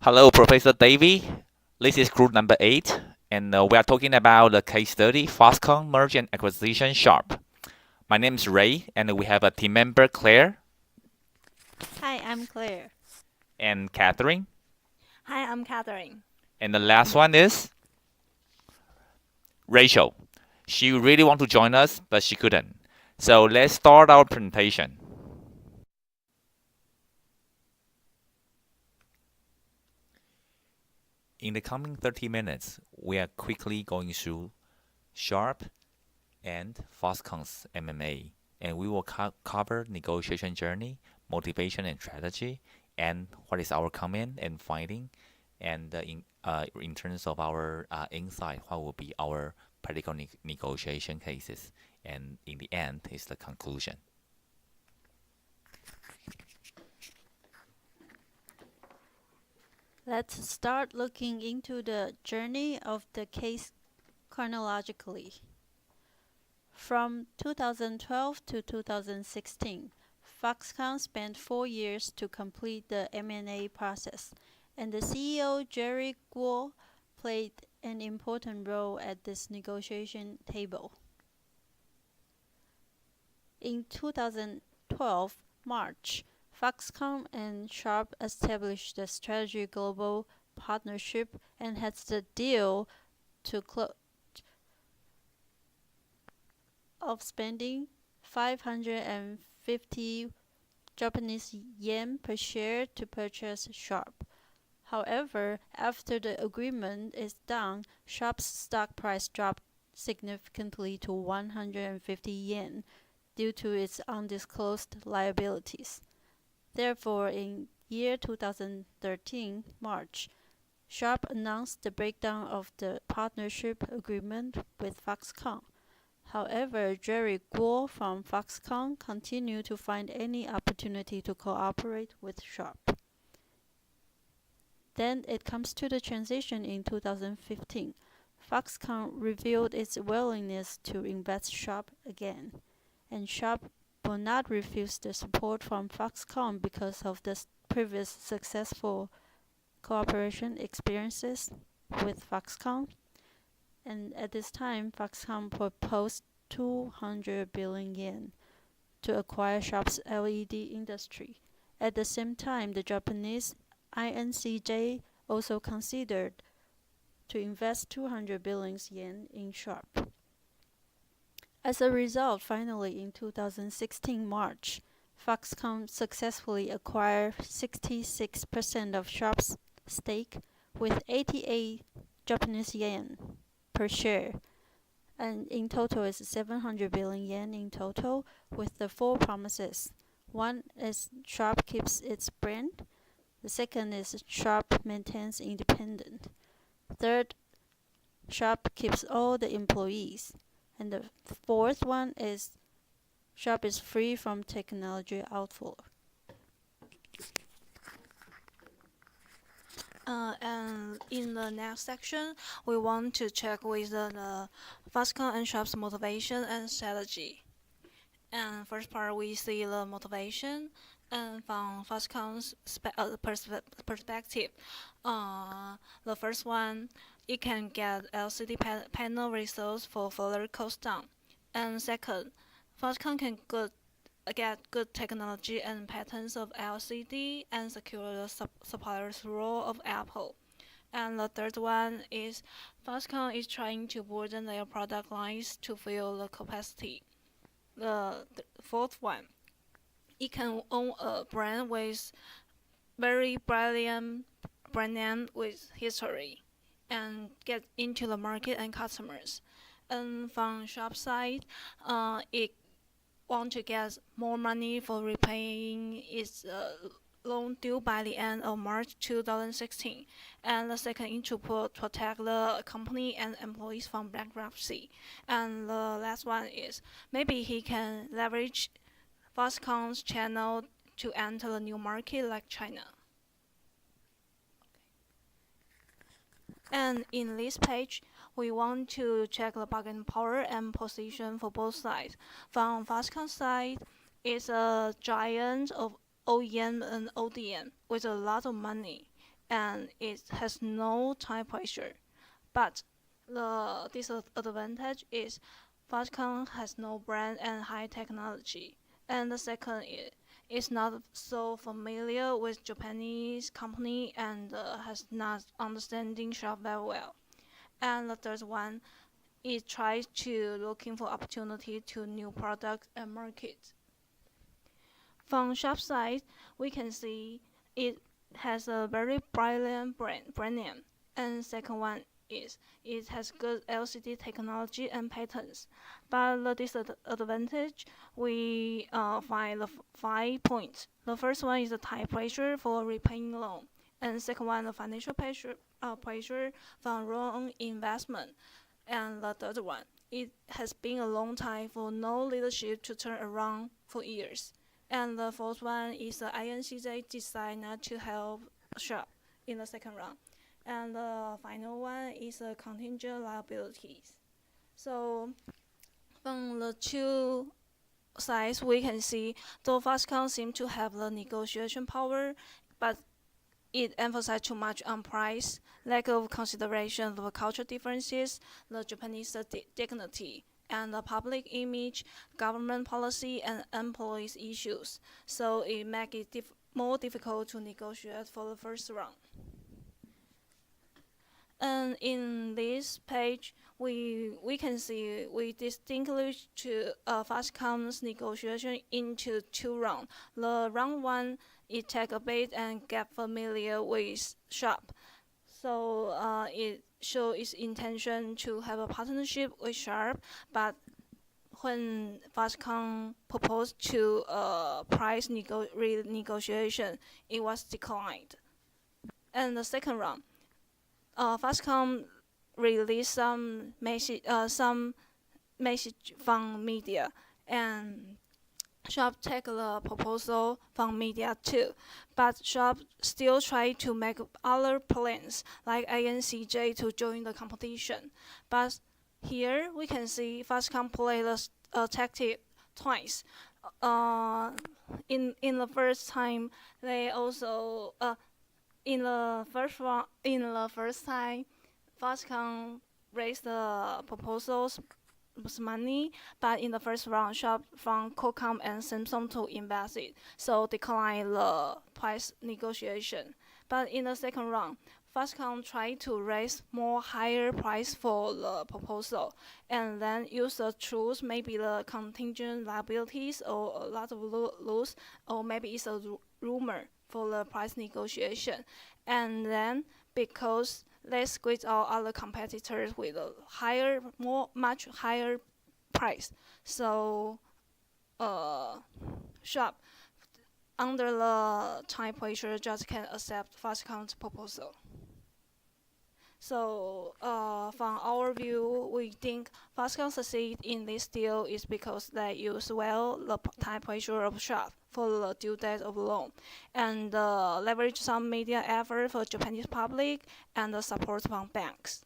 Hello, Professor Davy. This is group number 8, and we are talking about the case study Foxconn Merge and Acquisition Sharp. My name is Ray, and we have a team member Claire Hi, I'm Claire. and Catherine. Hi, I'm Catherine. And the last one is Rachel. She really want to join us, but she couldn't. So let's start our presentation. In the coming 30 minutes, we are quickly going through Sharp and Foxconn's MMA, and we will cover negotiation journey, motivation and strategy, and what is our comment and finding, and in terms of our insight, what will be our practical negotiation cases, and in the end is the conclusion. Let's start looking into the journey of the case chronologically. From 2012 to 2016, Foxconn spent 4 years to complete the M&A process, and the CEO Jerry Guo played an important role at this negotiation table. In 2012 March, Foxconn and Sharp established the Strategy Global Partnership and had the deal to close of spending 550 Japanese yen per share to purchase Sharp. However, after the agreement is done, Sharp's stock price dropped significantly to 150 yen due to its undisclosed liabilities. Therefore, in year 2013 March, Sharp announced the breakdown of the partnership agreement with Foxconn. However, Jerry Guo from Foxconn continued to find any opportunity to cooperate with Sharp. Then it comes to the transition in 2015. Foxconn revealed its willingness to invest Sharp again, and Sharp will not refuse the support from Foxconn because of the previous successful cooperation experiences with Foxconn. And at this time, Foxconn proposed 200 billion yen to acquire Sharp's LED industry. At the same time, the Japanese INCJ also considered to invest 200 billion yen in Sharp. As a result, finally in 2016 March, Foxconn successfully acquired 66% of Sharp's stake with 88 Japanese yen per share, and in total is 700 billion yen in total, with the four promises. One is Sharp keeps its brand. The second is Sharp maintains independence. Third, Sharp keeps all the employees. And the fourth one is Sharp is free from technology outflow. And in the next section, we want to check with the Foxconn and Sharp's motivation and strategy. And first part, we see the motivation. And from Foxconn's perspective, the first one, it can get LCD panel results for further cost down. And second, Foxconn can get good technology and patents of LCD and secure the supplier's role of Apple. And the third one is Foxconn is trying to broaden their product lines to fill the capacity. The fourth one, it can own a brand with very brilliant brand name with history and get into the market and customers. And from shop side, it want to get more money for repaying its loan due by the end of March 2016. And the second is to protect the company and employees from bankruptcy. And the last one is maybe he can leverage Foxconn's channel to enter the new market like China. And in this page, we want to check the bargaining power and position for both sides. From Foxconn's side, it's a giant of OEM and ODM with a lot of money. and it has no time pressure. But the disadvantage is Foxconn has no brand and high technology. And the second is not so familiar with Japanese company and has not understanding shop very well. And the third one, it tries to looking for opportunity to new products and markets. From shop side, we can see it has a very brilliant brand name. And second one is it has good LCD technology and patents. But the disadvantage, we find the 5 points. The first one is the time pressure for repaying loan. And second one, the financial pressure from wrong investment. And the third one, it has been a long time for no leadership to turn around for years. And the fourth one is the INCJ decide not to help shop in the second round. And the final one is the contingent liabilities. So from the two sides, we can see though Foxconn seems to have the negotiation power, but it emphasized too much on price, lack of consideration of the cultural differences, the Japanese dignity, and the public image, government policy, and employees issues. So it makes it more difficult to negotiate for the first round. And in this page, we can see we distinguish Foxconn's negotiation into two rounds. The round one, it take a bit and get familiar with shop. So it show its intention to have a partnership with Sharp, but when Foxconn proposed to price renegotiation, it was declined. And the second round, Foxconn released some message from media, and Sharp take the proposal from media too, but Sharp still try to make other plans like INCJ to join the competition. But here we can see Foxconn play the tactic twice. In the first time, they also in the first time, Foxconn raised the proposals money, but in the first round, Sharp from Qualcomm and Samsung to invest it, so decline the price negotiation. But in the second round, Foxconn tried to raise more higher price for the proposal, and then use the tools, maybe the contingent liabilities or a lot of loss, or maybe it's a rumor for the price negotiation. And then because they squeeze out other competitors with a much higher price. So, Sharp, under the time pressure, just can accept Foxconn's proposal. So, from our view, we think Foxconn succeed in this deal is because they use well the time pressure of Sharp for the due date of loan, and leverage some media effort for Japanese public and the support from banks.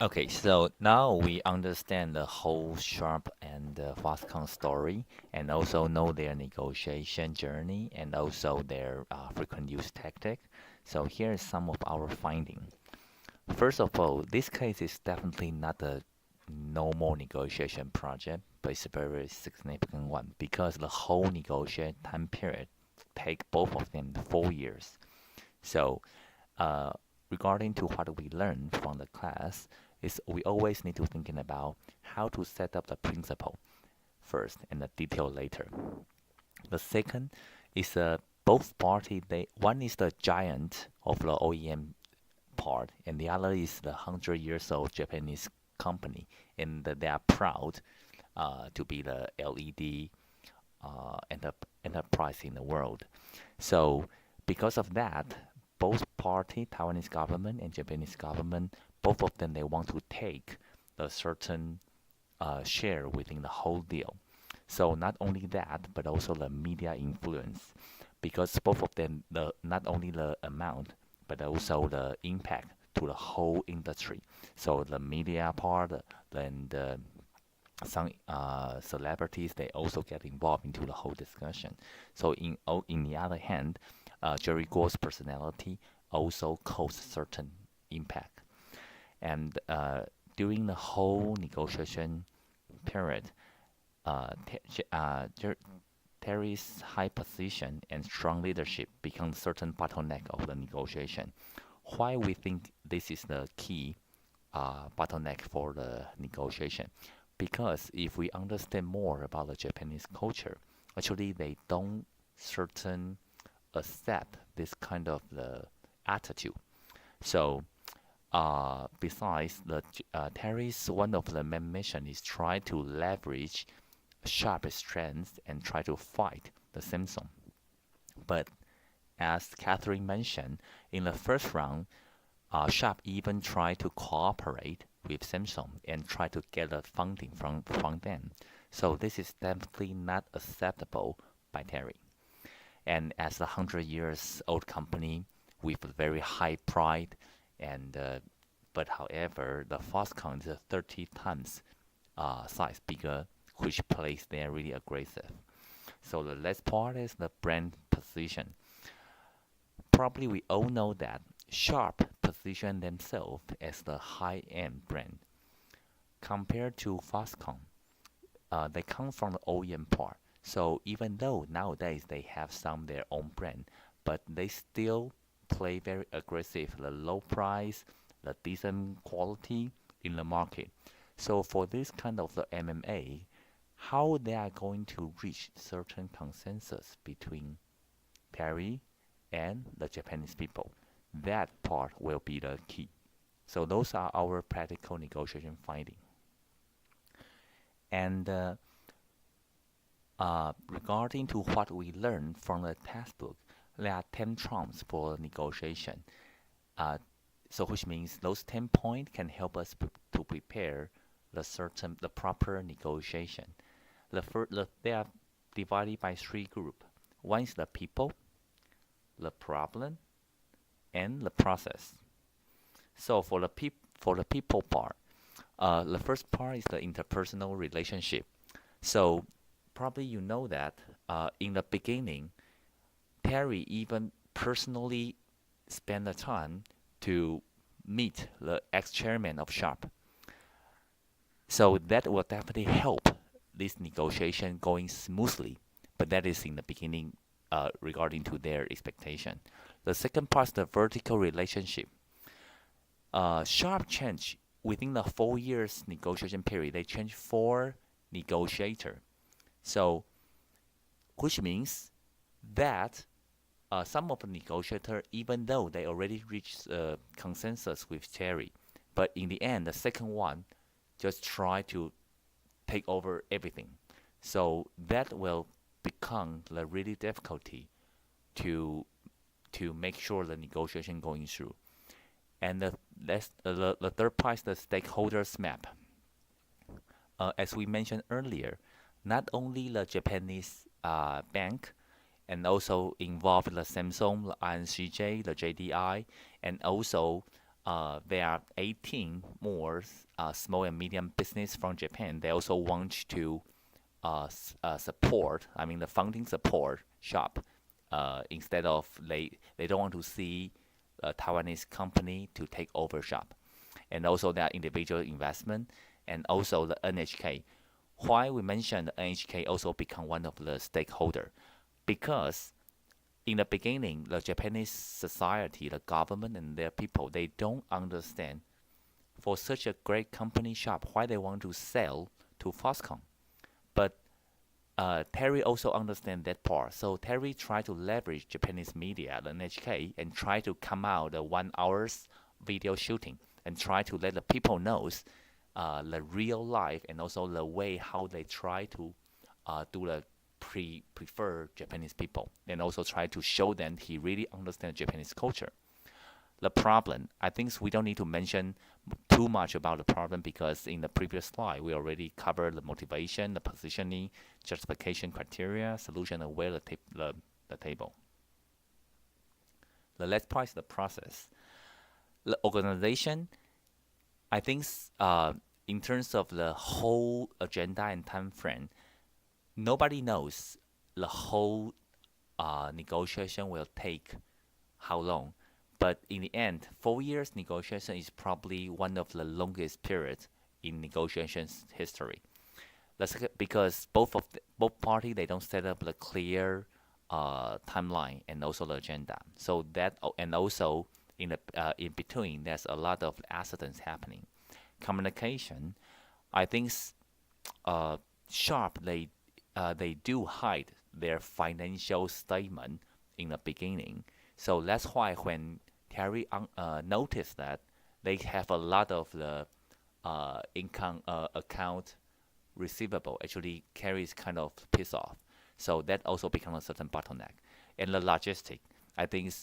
Okay, so now we understand the whole Sharp and Foxconn story, and also know their negotiation journey, and also their frequent use tactic. So here is some of our finding. First of all, this case is definitely not a normal negotiation project, but it's a very significant one because the whole negotiation time period take both of them 4 years. So, regarding to what we learned from the class, is we always need to thinking about how to set up the principle first and the detail later. The second is both party. One is the giant of the OEM part, and the other is the 100 years old Japanese company, and they are proud to be the LED enterprise in the world. So because of that, both party, Taiwanese government and Japanese government, both of them they want to take a certain share within the whole deal. So not only that, but also the media influence, because both of them, not only the amount, but also the impact to the whole industry. So the media part, then some celebrities, they also get involved into the whole discussion. So in the other hand, Jerry Gore's personality also caused certain impact. And during the whole negotiation period, Terry's high position and strong leadership become certain bottleneck of the negotiation. Why we think this is the key bottleneck for the negotiation? Because if we understand more about the Japanese culture, actually they don't certain accept this kind of the attitude. So besides the Terry's one of the main mission is try to leverage Sharp's strengths and try to fight the Samsung. But as Catherine mentioned, in the first round, Sharp even tried to cooperate with Samsung and try to get the funding from them. So this is definitely not acceptable by Terry. And as a 100 years old company with very high pride, and but however, the Foxconn is 30 times size bigger, which place they are really aggressive. So the last part is the brand position. Probably we all know that Sharp position themselves as the high-end brand. Compared to Foxconn, they come from the OEM part. So even though nowadays they have some their own brand, but they still play very aggressive, the low price, the decent quality in the market. So for this kind of the MMA, how they are going to reach certain consensus between Terry and the Japanese people, that part will be the key. So those are our practical negotiation finding. And regarding to what we learned from the textbook, there are 10 trumps for negotiation. So which means those 10 points can help us to prepare the proper negotiation. They are divided by 3 groups. One is the people, the problem, and the process. So for the people part, the first part is the interpersonal relationship. So probably you know that in the beginning, Terry even personally spent the time to meet the ex-chairman of Sharp. So that will definitely help this negotiation going smoothly. But that is in the beginning regarding to their expectation. The second part is the vertical relationship. Sharp changed within the 4 years negotiation period. They changed 4 negotiator. So, which means that some of the negotiator, even though they already reached consensus with Terry, but in the end, the second one just try to take over everything. So that will become the really difficulty to make sure the negotiation going through. And the third part is the stakeholders map. As we mentioned earlier, not only the Japanese bank, and also involved the Samsung, the INCJ, the JDI, and also there are 18 more small and medium business from Japan. They also want to support, the funding support Sharp. Instead of they don't want to see a Taiwanese company to take over Sharp. And also there are individual investment and also the NHK. Why we mentioned the NHK also become one of the stakeholder? Because in the beginning, the Japanese society, the government and their people, they don't understand for such a great company Sharp, why they want to sell to Foxconn. But Terry also understand that part. So Terry tried to leverage Japanese media, the NHK, and try to come out the 1 hour's video shooting and try to let the people knows the real life and also the way how they try to do the prefer Japanese people, and also try to show them he really understands Japanese culture. The problem, I think we don't need to mention too much about the problem because in the previous slide we already covered the motivation, the positioning, justification criteria, solution, and where the table. The last part is the process. The organization, I think in terms of the whole agenda and time frame, nobody knows the whole negotiation will take how long. But in the end, 4 years negotiation is probably one of the longest periods in negotiations history. Because both party they don't set up the clear timeline and also the agenda. So that and also in between there's a lot of accidents happening. Communication, I think Sharp they do hide their financial statement in the beginning. So that's why when Terry noticed that they have a lot of the income account receivable, actually carries kind of piss off. So that also becomes a certain bottleneck. And the logistic, I think,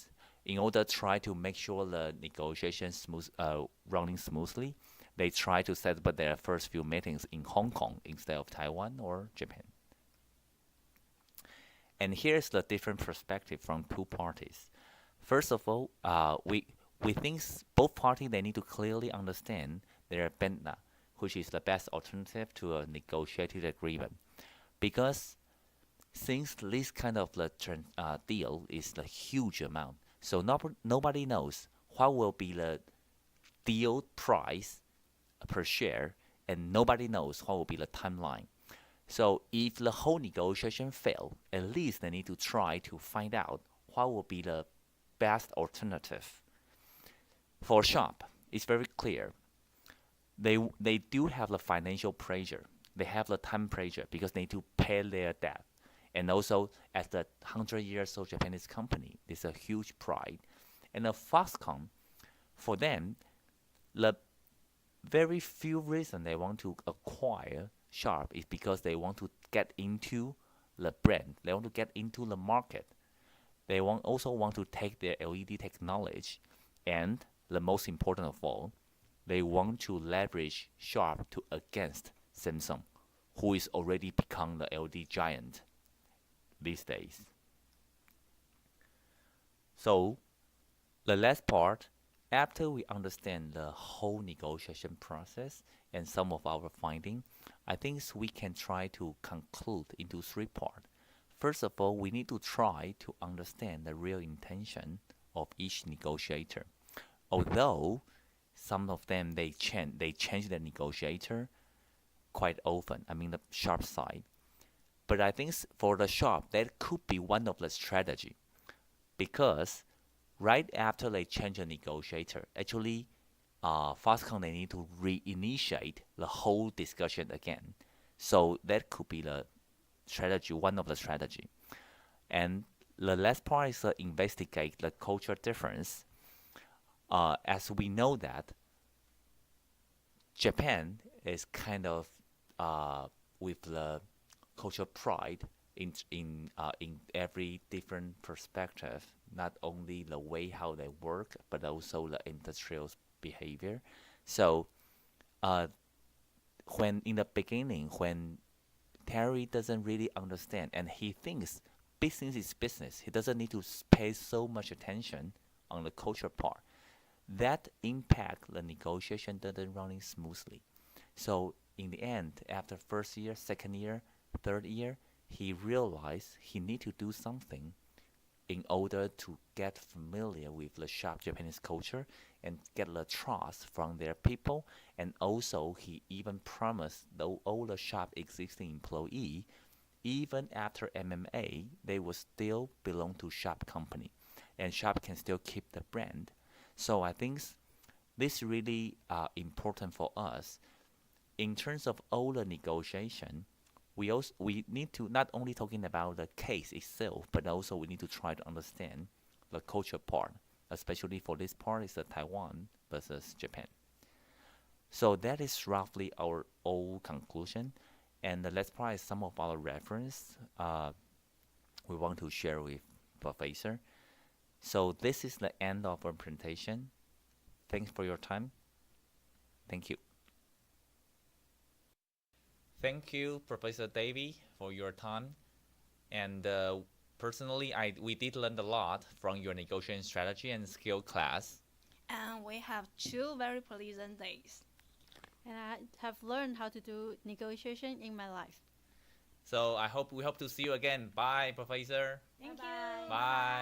in order to try to make sure the negotiation running smoothly, they try to set up their first few meetings in Hong Kong instead of Taiwan or Japan. And here's the different perspective from two parties. First of all, we think both parties they need to clearly understand their BENTA, which is the best alternative to a negotiated agreement, because since this kind of the deal is a huge amount, so nobody knows what will be the deal price per share, and nobody knows what will be the timeline. So if the whole negotiation fail, at least they need to try to find out what will be the best alternative. For Sharp, it's very clear. They do have the financial pressure. They have the time pressure because they need to pay their debt. And also, as the 100 years old Japanese company, it's a huge pride. And the Foxconn, for them, the very few reason they want to acquire Sharp is because they want to get into the brand. They want to get into the market. They also want to take their LED technology, and the most important of all, they want to leverage Sharp to against Samsung, who is already become the LED giant these days. So the last part, after we understand the whole negotiation process and some of our findings, I think we can try to conclude into three parts. First of all, we need to try to understand the real intention of each negotiator. Although some of them they change the negotiator quite often. I mean the Sharp side, but I think for the Sharp that could be one of the strategy, because right after they change the negotiator, actually, Foxconn they need to reinitiate the whole discussion again. So that could be the strategy, one of the strategy. And the last part is investigate the cultural difference. As we know that Japan is kind of with the cultural pride in every different perspective, not only the way how they work, but also the industrial behavior. So when in the beginning, when Terry doesn't really understand and he thinks business is business, he doesn't need to pay so much attention on the culture part. That impact the negotiation doesn't running smoothly. So in the end, after first year, second year, third year, he realized he need to do something in order to get familiar with the Sharp Japanese culture and get the trust from their people. And also, he even promised all the Sharp existing employee, even after MMA, they will still belong to Sharp company, and Sharp can still keep the brand. So I think this really important for us in terms of all the negotiation. We need to not only talking about the case itself, but also we need to try to understand the culture part, especially for this part is the Taiwan versus Japan. So that is roughly our old conclusion, and the last part is some of our reference we want to share with Professor. So this is the end of our presentation. Thanks for your time. Thank you. Thank you, Professor Davy, for your time. And personally, we did learn a lot from your negotiation strategy and skill class. And we have 2 very pleasant days. and I have learned how to do negotiation in my life. So we hope to see you again. Bye, Professor. Thank Bye-bye. you. Bye.